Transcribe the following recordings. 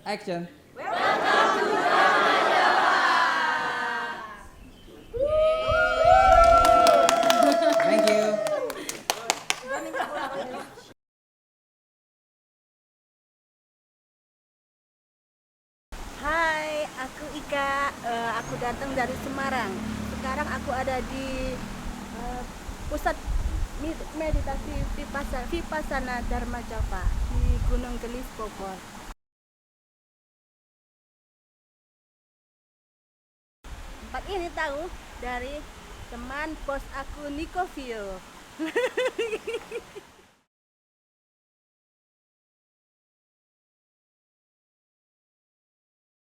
Action. Thank you. Hai, aku Ika. Aku datang dari Semarang. Sekarang aku ada di pusat meditasi Vipassana Dharma Java di Gunung Gelis, Bogor. Tempat ini tahu dari teman bos aku Nico Vio.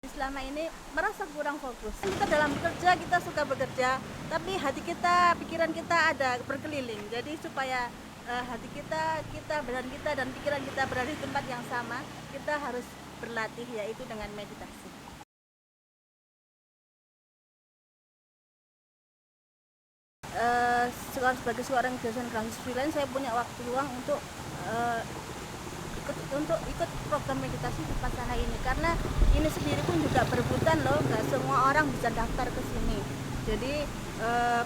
Selama ini merasa kurang fokus. Kita dalam bekerja, kita suka bekerja, tapi hati kita, pikiran kita ada berkeliling. Jadi supaya hati kita, badan kita dan pikiran kita berada di tempat yang sama, kita harus berlatih, yaitu dengan meditasi. Sebagai seorang dosen gratis freelance, saya punya waktu luang untuk ikut program meditasi Vipassana ini, karena ini sendiri pun juga berebutan loh, nggak semua orang bisa daftar ke sini. Jadi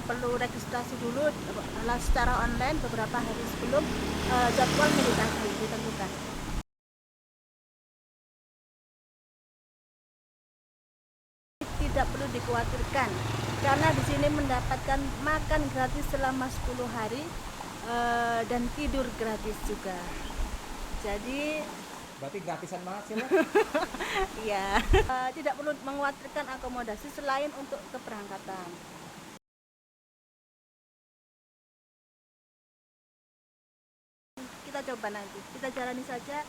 perlu registrasi dulu secara online beberapa hari sebelum jadwal meditasi ditentukan. Tidak perlu dikhawatirkan karena di sini mendapatkan makan gratis selama 10 hari dan tidur gratis juga. Jadi Berarti gratisan banget sih lo. iya, tidak perlu mengkhawatirkan akomodasi selain untuk keberangkatan. Kita coba nanti, kita jalani saja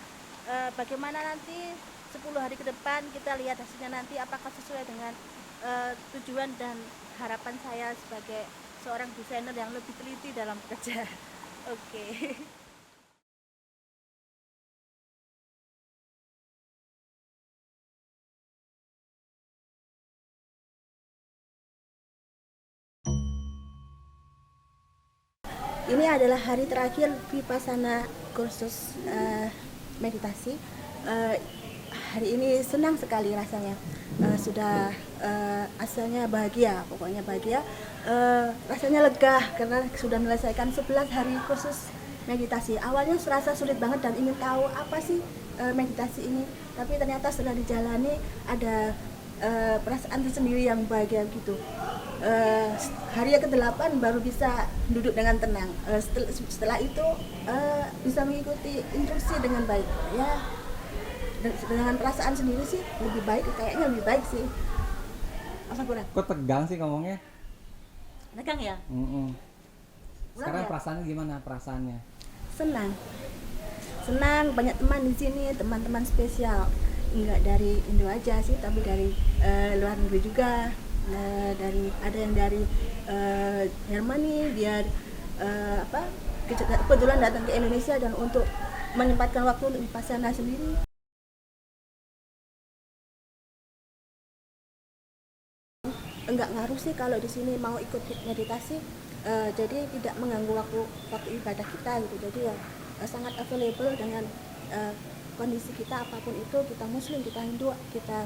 bagaimana nanti 10 hari ke depan, kita lihat hasilnya nanti apakah sesuai dengan tujuan dan harapan saya sebagai seorang desainer yang lebih teliti dalam bekerja. Oke. Ini adalah hari terakhir Vipassana kursus meditasi. Hari ini senang sekali rasanya. Sudah asalnya bahagia, pokoknya bahagia. Rasanya lega karena sudah menyelesaikan 11 hari kursus meditasi. Awalnya serasa sulit banget dan ingin tahu apa sih meditasi ini. Tapi ternyata setelah dijalani ada perasaan tersendiri yang bahagia gitu. Hari yang ke-8 baru bisa duduk dengan tenang. Setelah itu bisa mengikuti instruksi dengan baik. Ya, dengan perasaan sendiri sih lebih baik, kayaknya lebih baik sih. Apa kurang? Kok tegang sih ngomongnya? Tegang ya? Sekarang ya? perasaannya gimana perasaannya? Senang, banyak teman di sini, teman-teman spesial. Enggak dari Indo aja sih, tapi dari luar negeri juga. Ada yang dari Jermani, dia kebetulan datang ke Indonesia dan untuk menyempatkan waktu untuk Vipassana sendiri. Enggak ngaruh sih kalau di sini mau ikut meditasi, jadi tidak mengganggu waktu ibadah kita gitu. Jadi ya sangat available dengan kondisi kita apapun itu, kita Muslim, kita Hindu, kita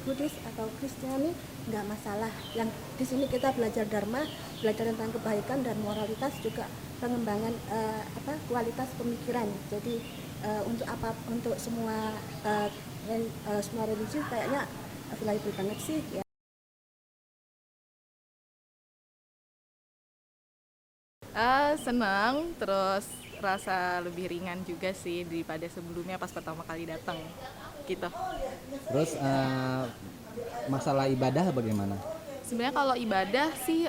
Buddhis atau Kristiani, nggak masalah. Yang di sini kita belajar Dharma, belajar tentang kebaikan dan moralitas, juga pengembangan kualitas pemikiran. Jadi untuk semua religi kayaknya available banget sih ya. Senang, terus rasa lebih ringan juga sih daripada sebelumnya pas pertama kali datang gitu. Terus masalah ibadah bagaimana? Sebenarnya kalau ibadah sih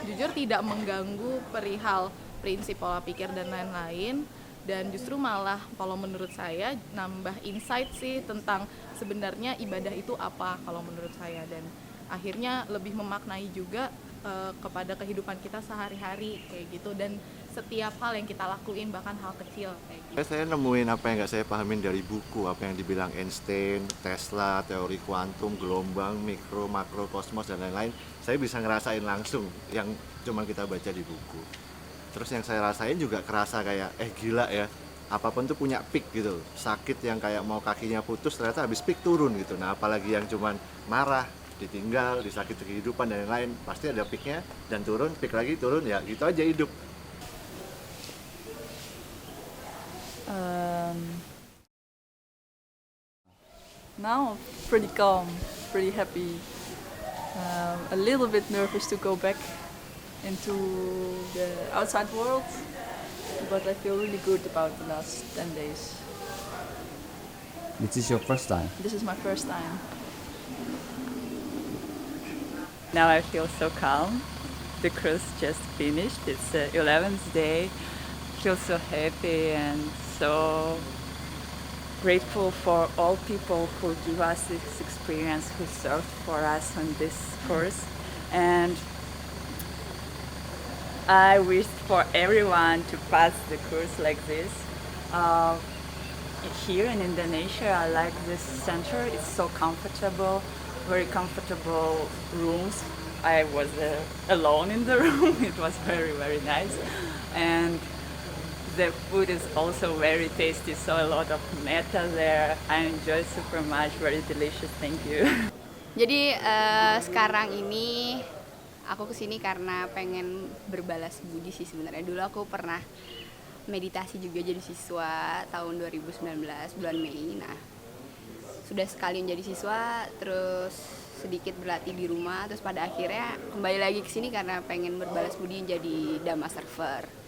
jujur tidak mengganggu perihal prinsip pola pikir dan lain-lain, dan justru malah kalau menurut saya nambah insight sih tentang sebenarnya ibadah itu apa kalau menurut saya, dan akhirnya lebih memaknai juga kepada kehidupan kita sehari-hari kayak gitu, dan setiap hal yang kita lakuin, bahkan hal kecil kayak gitu. Saya nemuin apa yang nggak saya pahamin dari buku, apa yang dibilang Einstein, Tesla, teori kuantum, gelombang, mikro, makro, kosmos, dan lain-lain. Saya bisa ngerasain langsung yang cuma kita baca di buku. Terus yang saya rasain juga kerasa kayak, gila ya, apapun tuh punya peak gitu. Sakit yang kayak mau kakinya putus ternyata habis peak turun gitu. Nah apalagi yang cuman marah, ditinggal, disakiti kehidupan dan lain-lain, pasti ada peaknya dan turun, peak lagi turun, ya gitu aja hidup. Now, pretty calm, pretty happy. A little bit nervous to go back into the outside world, but I feel really good about the last 10 days. This is your first time. This is my first time. Now I feel so calm. The cruise just finished. It's the 11th day. Feel so happy and so grateful for all people who give us this experience, who served for us on this course. And I wish for everyone to pass the course like this. Here in Indonesia, I like this center. It's so comfortable, very comfortable rooms. I was alone in the room. It was very, very nice. And the food is also very tasty, so a lot of meta there. I enjoy super much, very delicious. Thank you. Jadi sekarang ini aku kesini karena pengen berbalas budi sih sebenarnya. Dulu aku pernah meditasi juga jadi siswa tahun 2019 bulan Mei. Nah, sudah sekali menjadi siswa, terus sedikit berlatih di rumah, terus pada akhirnya kembali lagi ke sini karena pengen berbalas budi jadi Dhamma server.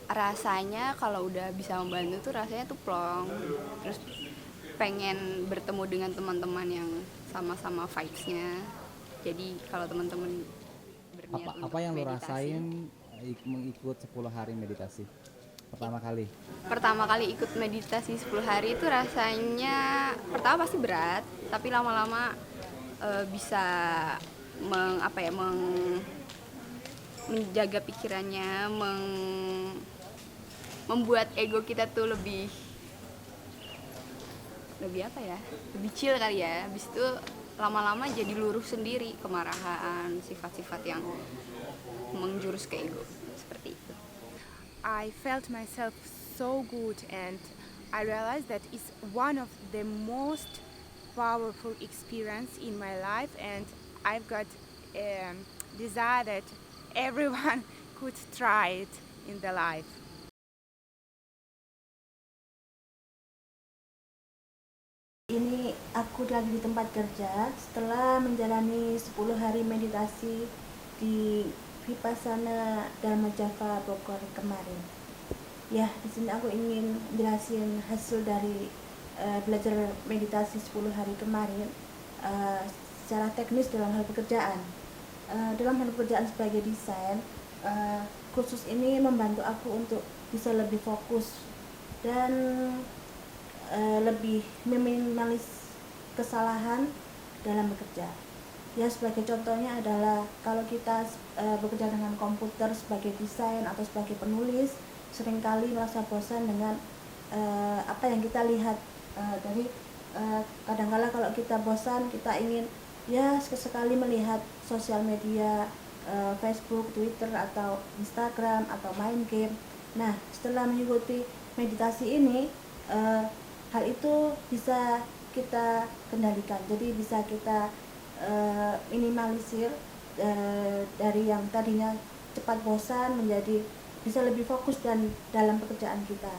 Rasanya kalau udah bisa membantu tuh rasanya tuh plong. Terus pengen bertemu dengan teman-teman yang sama-sama vibes-nya. Jadi kalau teman-teman berniat untuk Apa yang lo meditasi, rasain mengikut 10 hari meditasi pertama kali? pertama kali ikut meditasi 10 hari itu rasanya pertama pasti berat, tapi lama-lama bisa menjaga pikirannya, membuat ego kita tuh lebih lebih chill kali ya. Habis itu lama-lama jadi luruh sendiri kemarahan, sifat-sifat yang menjurus ke ego seperti itu. I felt myself so good and I realized that it's one of the most powerful experience in my life, and I've got desire that everyone could try it in their life. Ini aku lagi di tempat kerja setelah menjalani 10 hari meditasi di Vipassana Dharma Java Bogor kemarin. Ya, di sini aku ingin jelasin hasil dari belajar meditasi 10 hari kemarin secara teknis dalam hal pekerjaan. Dalam hal pekerjaan sebagai desain, kursus ini membantu aku untuk bisa lebih fokus dan lebih meminimalis kesalahan dalam bekerja. Ya, sebagai contohnya adalah kalau kita bekerja dengan komputer sebagai desain atau sebagai penulis, seringkali merasa bosan dengan apa yang kita lihat. Jadi kadang-kala kalau kita bosan, kita ingin ya sekali melihat sosial media, Facebook, Twitter, atau Instagram, atau main game. Nah, setelah mengikuti meditasi ini, hal itu bisa kita kendalikan, jadi bisa kita minimalisir dari yang tadinya cepat bosan menjadi bisa lebih fokus dan dalam pekerjaan kita.